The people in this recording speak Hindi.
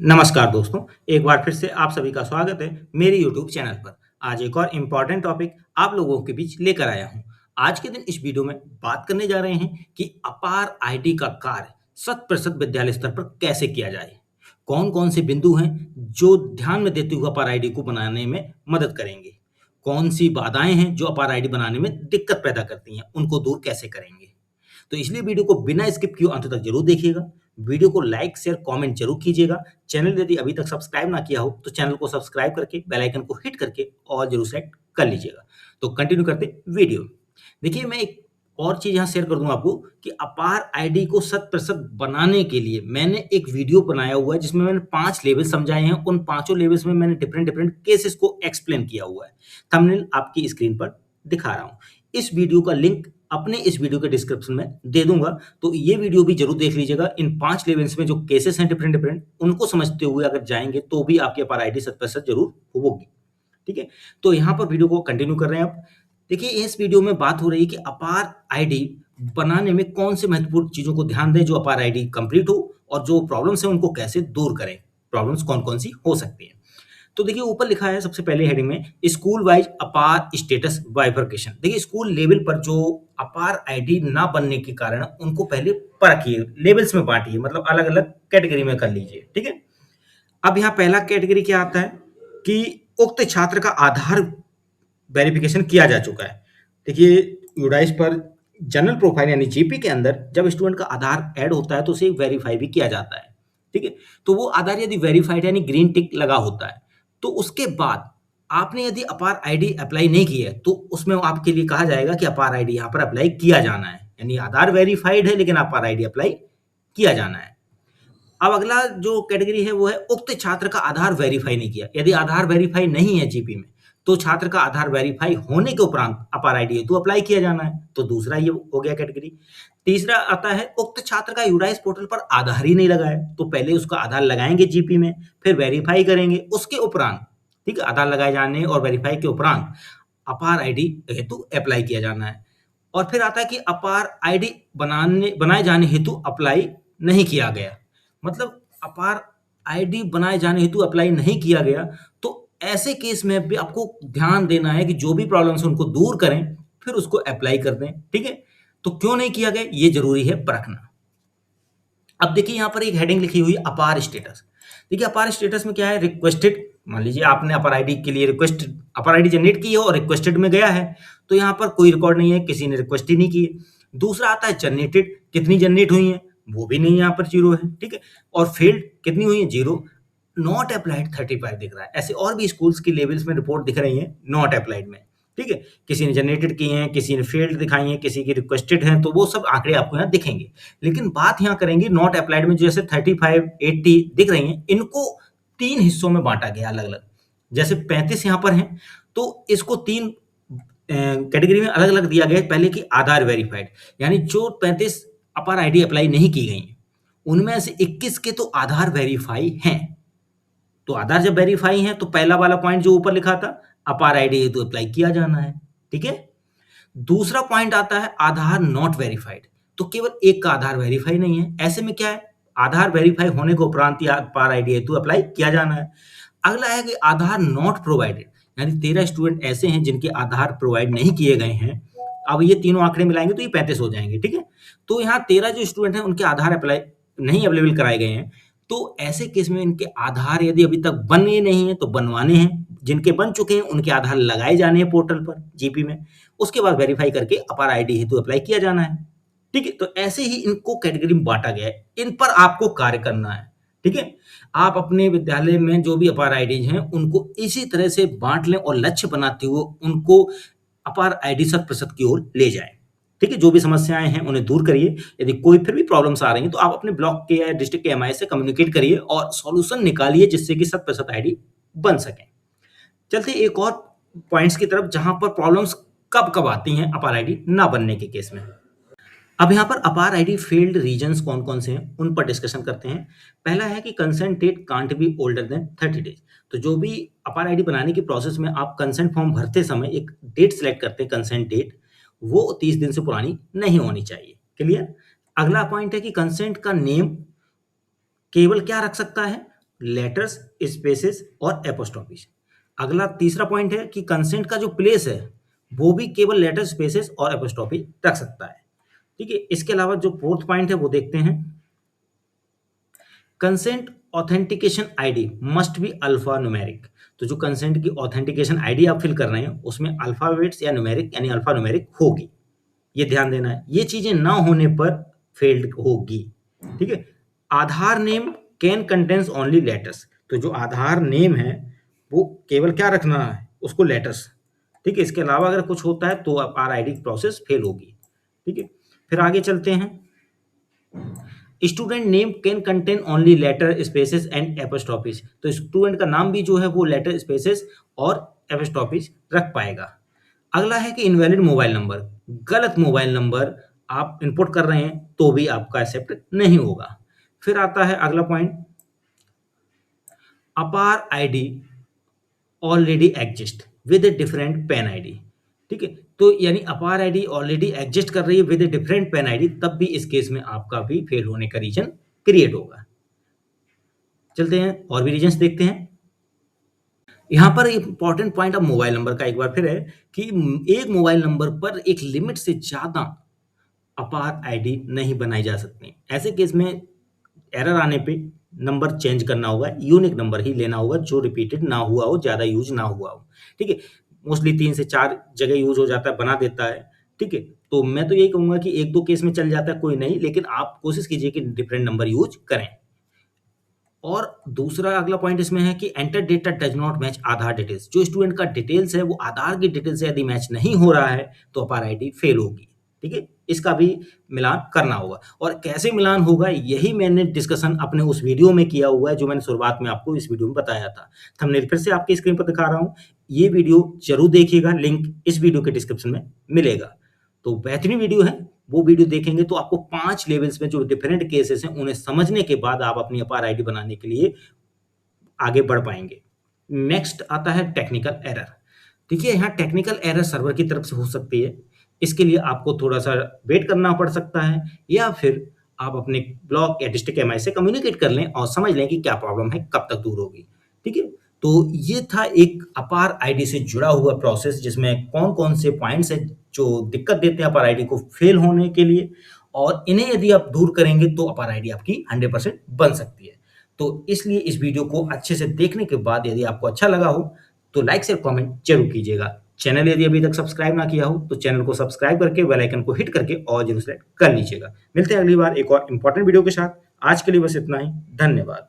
नमस्कार दोस्तों, एक बार फिर से आप सभी का स्वागत है मेरे यूट्यूब चैनल पर। आज एक और इम्पोर्टेंट टॉपिक आप लोगों के बीच लेकर आया हूँ। आज के दिन इस वीडियो में बात करने जा रहे हैं कि अपार आईडी का कार्य शत प्रतिशत विद्यालय स्तर पर कैसे किया जाए। कौन-कौन से बिंदु हैं जो ध्यान में देते हुए अपार आईडी को बनाने में मदद करेंगे? कौन सी बाधाएँ हैं जो अपार आईडी बनाने में दिक्कत पैदा करती हैं, उनको दूर कैसे करेंगे? तो इसलिए वीडियो को बिना स्किप किए अंत तक जरूर देखिएगा। वीडियो को लाइक शेयर कमेंट जरूर कीजिएगा। चैनल यदि अभी तक सब्सक्राइब ना किया हो तो चैनल को सब्सक्राइब करके बेल आइकन को हिट करके और जरूर सेलेक्ट कर लीजिएगा। तो कंटिन्यू करते हैं वीडियो। देखिए, मैं एक और चीज यहाँ शेयर कर दूं आपको कि अपार आईडी को शत प्रतिशत बनाने के लिए मैंने एक वीडियो बनाया हुआ है जिसमें मैंने 5 लेवल समझाए हैं। उन पांचों लेवल्स में मैंने डिफरेंट डिफरेंट केसेस को एक्सप्लेन किया हुआ है। थंबनेल आपकी स्क्रीन पर दिखा रहा हूँ। इस वीडियो का लिंक अपने इस वीडियो के डिस्क्रिप्शन में दे दूंगा, तो ये वीडियो भी जरूर देख लीजिएगा। इन 5 लेवल्स में जो केसेस हैं डिफरेंट डिफरेंट, उनको समझते हुए अगर जाएंगे तो भी आपकी अपार आईडी शत प्रतिशत जरूर होगी। ठीक है, तो यहाँ पर वीडियो को कंटिन्यू कर रहे हैं आप। देखिए, इस वीडियो में बात हो रही है कि अपार आईडी बनाने में कौन से महत्वपूर्ण चीजों को ध्यान दें जो अपार आईडी कंप्लीट हो, और जो प्रॉब्लम्स हैं उनको कैसे दूर करें। प्रॉब्लम्स कौन कौन सी हो सकती है। तो देखिए, ऊपर लिखा है सबसे पहले हेडिंग में स्कूल वाइज अपार स्टेटस बाइफरकेशन। देखिए, स्कूल लेवल पर जो अपार आईडी ना बनने के कारण उनको पहले परखिए, लेवल्स में बांटिए, मतलब अलग अलग कैटेगरी में कर लीजिए। ठीक है, अब यहाँ पहला कैटेगरी क्या आता है कि उक्त छात्र का आधार वेरिफिकेशन किया जा चुका है। देखिए, यूडाइस पर जनरल प्रोफाइल यानी जीपी के अंदर जब स्टूडेंट का आधार ऐड होता है तो उसे वेरीफाई भी किया जाता है। ठीक है, तो वो आधार यदि वेरीफाइड यानी ग्रीन टिक लगा होता है, तो उसके बाद आपने यदि अपार आईडी अप्लाई नहीं की है तो उसमें आपके लिए कहा जाएगा कि अपार आईडी यहाँ पर अप्लाई किया जाना है। यानी आधार वेरीफाइड है लेकिन अपार आईडी अप्लाई किया जाना है। अब अगला जो कैटेगरी है वो है उक्त छात्र का आधार वेरीफाई नहीं किया। यदि आधार वेरीफाई नहीं है जीपी में तो छात्र का आधार वेरीफाई होने के उपरांत अपार आईडी हेतु अप्लाई किया जाना है। तो दूसरा ये हो गया कैटेगरी। तीसरा आता है उक्त छात्र का यूडाइस पोर्टल पर आधार ही नहीं लगा है, तो पहले उसका आधार लगाएंगे जीपी में, फिर वेरीफाई करेंगे, उसके उपरांत, ठीक है, आधार लगाए जाने और वेरीफाई के उपरांत अपार आईडी हेतु अप्लाई किया जाना है। और फिर आता है कि अपार आईडी बनाए जाने हेतु अप्लाई नहीं किया गया, मतलब अपार आईडी बनाए जाने हेतु अप्लाई नहीं किया गया, तो ऐसे केस में भी आपको ध्यान देना है कि जो भी प्रॉब्लम्स हैं उनको दूर करें, फिर उसको अप्लाई कर दें। ठीक है, तो क्यों नहीं किया गया ये जरूरी है परखना। अब देखिए, यहाँ पर एक हेडिंग लिखी हुई है अपार स्टेटस। देखिए, अपार स्टेटस में क्या है, रिक्वेस्टेड। मान लीजिए आपने अपार आईडी के लिए रिक्वेस्ट अपार आईडी जनरेट की है और रिक्वेस्टेड में गया है, तो यहाँ पर कोई रिकॉर्ड नहीं है, किसी ने रिक्वेस्ट ही नहीं की है। दूसरा आता है जनरेटेड, कितनी जनरेट हुई है वो भी नहीं, यहाँ पर 0 है। ठीक है, और फेल्ड कितनी हुई है, 0। नॉट अप्लाइड 35 दिख रहा है। ऐसे और भी स्कूल्स की लेवल्स में रिपोर्ट दिख रही है नॉट अप्लाइड में। ठीक है, किसी ने जनरेटेड की हैं, किसी ने फेल्ड दिखाई हैं, किसी की रिक्वेस्टेड हैं, तो वो सब आंकड़े आपको यहाँ दिखेंगे। लेकिन बात यहाँ करेंगे नॉट अप्लाइड में, जैसे 35 80 दिख रही हैं, इनको 3 हिस्सों में बांटा गया अलग अलग। जैसे 35 यहाँ पर हैं तो इसको 3 कैटेगरी में अलग अलग दिया गया है। पहले की आधार वेरीफाइड, यानी जो 35 अपार आईडी अप्लाई नहीं की गई हैं, उनमें से 21 के तो आधार वेरीफाई हैं। तो आधार जब वेरीफाई है तो पहला वाला पॉइंट जो ऊपर लिखा था अपार आईडी हेतु अप्लाई किया जाना है। ठीक है, दूसरा पॉइंट आता है आधार नॉट वेरीफाइड, तो केवल एक का आधार वेरीफाई नहीं है। ऐसे में क्या है, आधार वेरीफाई होने के उपरांत ही अपार आईडी हेतु अप्लाई किया जाना है। अगला है कि आधार नॉट प्रोवाइडेड, यानी 13 स्टूडेंट ऐसे हैं जिनके आधार प्रोवाइड नहीं किए गए हैं। अब ये तीनों आंकड़े मिलाएंगे तो ये 35 हो जाएंगे। ठीक है, तो यहाँ 13 जो स्टूडेंट हैं उनके आधार अप्लाई नहीं अवेलेबल कराए गए हैं, तो ऐसे केस में इनके आधार यदि अभी तक बने नहीं है तो बनवाने हैं। जिनके बन चुके हैं उनके आधार लगाए जाने हैं पोर्टल पर जीपी में, उसके बाद वेरीफाई करके अपार आईडी हेतु अप्लाई किया जाना है। ठीक है, तो ऐसे ही इनको कैटेगरी में बांटा गया है, इन पर आपको कार्य करना है। ठीक है, आप अपने विद्यालय में जो भी अपार आईडीज हैं उनको इसी तरह से बांट लें और लक्ष्य बनाते हुए उनको अपार आईडी 100% की ओर ले जाएं। ठीक है, जो भी समस्याएं हैं उन्हें दूर करिए। यदि कोई फिर भी प्रॉब्लम्स आ रही हैं तो आप अपने ब्लॉक के या डिस्ट्रिक्ट के एमआई से कम्युनिकेट करिए और सॉल्यूशन निकालिए जिससे कि 100% आईडी बन सके। चलते एक और पॉइंट्स की तरफ जहां पर प्रॉब्लम्स कब कब आती हैं अपार आईडी ना बनने के केस में। अब यहाँ पर अपार आईडी फेल्ड रीजंस कौन कौन से हैं उन पर डिस्कशन करते हैं। पहला है कि consent date can't be older than 30 days. तो जो भी अपार आईडी बनाने की प्रोसेस में आप कंसेंट फॉर्म भरते समय एक डेट सिलेक्ट करते हैं, कंसेंट डेट, वो 30 दिन से पुरानी नहीं होनी चाहिए। क्लियर। अगला पॉइंट है कि कंसेंट का नेम केवल क्या रख सकता है, लेटर्स, स्पेसेस और एपोस्ट्रोफीज। अगला तीसरा पॉइंट है कि कंसेंट का जो प्लेस है वो भी केवल लेटर, स्पेसेस और एपोस्ट्रोफी रख सकता है। ठीक है, इसके अलावा जो फोर्थ पॉइंट है वो देखते हैं। Consent authentication ID must be alpha numeric. तो जो कंसेंट की ऑथेंटिकेशन आईडी आप फिल कर रहे हैं उसमें अल्फाबेट्स या न्यूमेरिक यानी अल्फा न्यूमेरिक होगी, ये ध्यान देना है। ये चीजें ना होने पर फेल्ड होगी। ठीक है, Aadhaar name can contains only letters. तो जो आधार नेम है वो केवल क्या रखना है, उसको लेटर्स। ठीक है, इसके अलावा अगर कुछ होता है तो R I D process fail होगी। ठीक है, फिर आगे चलते हैं। Student name can contain only letter, spaces and apostrophes. तो स्टूडेंट का नाम भी जो है वो लेटर, स्पेसेस और एपोस्ट्रोफीज रख पाएगा। अगला है कि इनवैलिड मोबाइल नंबर, गलत मोबाइल नंबर आप इनपुट कर रहे हैं तो भी आपका एक्सेप्ट नहीं होगा। फिर आता है अगला point, APAAR ID already exist with a different PEN ID. ठीक है, तो यानी अपार आईडी ऑलरेडी एग्जिस्ट कर रही है with a different PEN ID, तब भी इस केस में आपका भी फेल होने का रीजन क्रिएट होगा। चलते हैं और भी रीजंस देखते हैं। यहां पर इंपॉर्टेंट पॉइंट अब मोबाइल नंबर का एक बार फिर है कि एक मोबाइल नंबर पर एक लिमिट से ज्यादा अपार आईडी नहीं बनाई जा सकती। ऐसे केस में एरर आने पे नंबर चेंज करना होगा, यूनिक नंबर ही लेना होगा जो रिपीटेड ना हुआ हो, ज़्यादा यूज ना हुआ हो। ठीक है, मोस्टली 3 से 4 जगह यूज हो जाता है, बना देता है। ठीक है, तो मैं तो यही कहूँगा कि 1-2 केस में चल जाता है कोई नहीं, लेकिन आप कोशिश कीजिए कि डिफरेंट नंबर यूज करें। और दूसरा अगला पॉइंट इसमें है कि enter data does not match Aadhaar details. जो स्टूडेंट का डिटेल्स है वो आधार की डिटेल से यदि मैच नहीं हो रहा है तो अपार आईडी फेल होगी। ठीक है, इसका भी मिलान करना होगा। और कैसे मिलान होगा यही मैंने डिस्कशन अपने उस वीडियो में किया हुआ है जो मैंने शुरुआत में आपको इस वीडियो में बताया था। थंबनेल फिर से आपकी स्क्रीन पर दिखा रहा हूँ, ये वीडियो जरूर देखिएगा, लिंक इस वीडियो के डिस्क्रिप्शन में मिलेगा। तो बेहतरीन वीडियो है, वो वीडियो देखेंगे तो आपको 5 लेवल्स में जो डिफरेंट केसेस हैं उन्हें समझने के बाद आप अपनी अपार आईडी बनाने के लिए आगे बढ़ पाएंगे। नेक्स्ट आता है टेक्निकल एरर। देखिए यहाँ टेक्निकल एरर सर्वर की तरफ से हो सकती है, इसके लिए आपको थोड़ा सा वेट करना पड़ सकता है, या फिर आप अपने ब्लॉक या डिस्ट्रिक्ट एमआई से कम्युनिकेट कर लें और समझ लें कि क्या प्रॉब्लम है, कब तक दूर होगी। ठीक है, तो ये था एक अपार आईडी से जुड़ा हुआ प्रोसेस जिसमें कौन कौन से पॉइंट्स हैं जो दिक्कत देते हैं अपार आईडी को फेल होने के लिए, और इन्हें यदि आप दूर करेंगे तो अपार आईडी आपकी 100% बन सकती है। तो इसलिए इस वीडियो को अच्छे से देखने के बाद यदि आपको अच्छा लगा हो तो लाइक शेयर कमेंट जरूर कीजिएगा। चैनल यदि अभी तक सब्सक्राइब ना किया हो तो चैनल को सब्सक्राइब करके बेल आइकन को हिट करके और जरूर सेलेक्ट कर लीजिएगा। मिलते हैं अगली बार एक और इंपॉर्टेंट वीडियो के साथ। आज के लिए बस इतना ही, धन्यवाद।